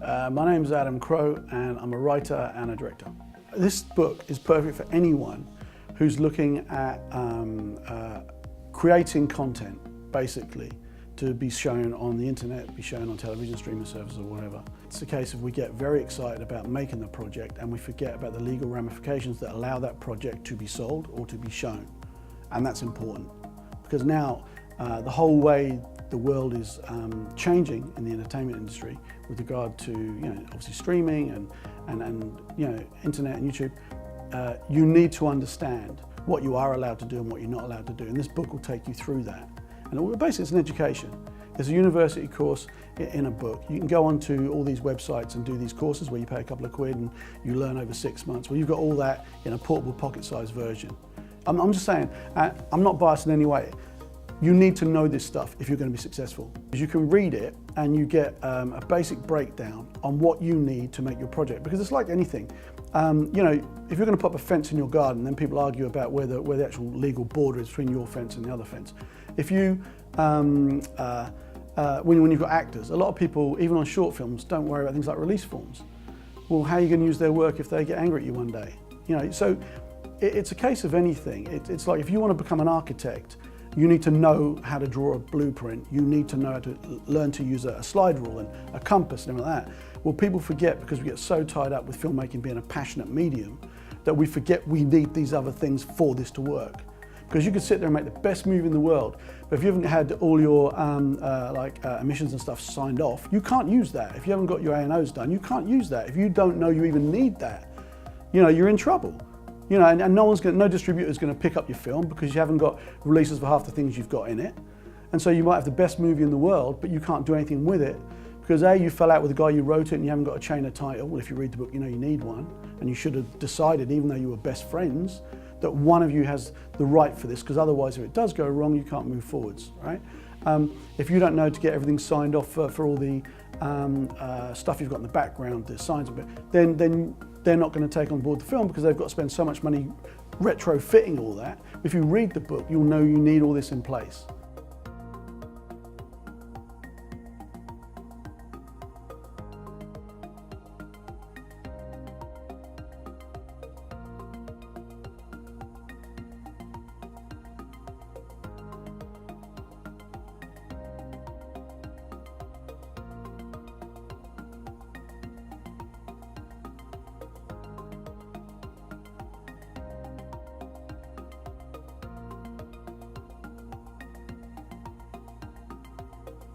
My name's Adam Crow and I'm a writer and a director. This book is perfect for anyone who's looking at creating content, basically, to be shown on the internet, be shown on television, streaming services or whatever. It's a case of we get very excited about making the project and we forget about the legal ramifications that allow that project to be sold or to be shown. And that's important because now the whole way the world is changing in the entertainment industry with regard to, obviously streaming and internet and YouTube. You need to understand what you are allowed to do and what you're not allowed to do, and this book will take you through that. And basically it's an education. There's a university course in a book. You can go onto all these websites and do these courses where you pay a couple of quid and you learn over 6 months. Well, you've got all that in a portable pocket-sized version. I'm just saying, I'm not biased in any way. You need to know this stuff if you're going to be successful. You can read it and you get a basic breakdown on what you need to make your project, because it's like anything. If you're going to put up a fence in your garden, then people argue about where the actual legal border is between your fence and the other fence. If you, when you've got actors, a lot of people, even on short films, don't worry about things like release forms. Well, how are you going to use their work if they get angry at you one day? So it's a case of anything. It's like if you want to become an architect, you need to know how to draw a blueprint. You need to know how to learn to use a slide rule and a compass and everything like that. Well, people forget, because we get so tied up with filmmaking being a passionate medium, that we forget we need these other things for this to work. Because you could sit there and make the best movie in the world, but if you haven't had all your emissions and stuff signed off, you can't use that. If you haven't got your A&Os done, you can't use that. If you don't know you even need that, you're in trouble. And no distributor's going to pick up your film because you haven't got releases for half the things you've got in it. And so you might have the best movie in the world, but you can't do anything with it because A, you fell out with the guy you wrote it and you haven't got a chain of title. Well, if you read the book, you know you need one. And you should have decided, even though you were best friends, that one of you has the right for this, because otherwise if it does go wrong, you can't move forwards, right? If you don't know to get everything signed off for all the stuff you've got in the background, the signs of it, then they're not going to take on board the film because they've got to spend so much money retrofitting all that. If you read the book, you'll know you need all this in place.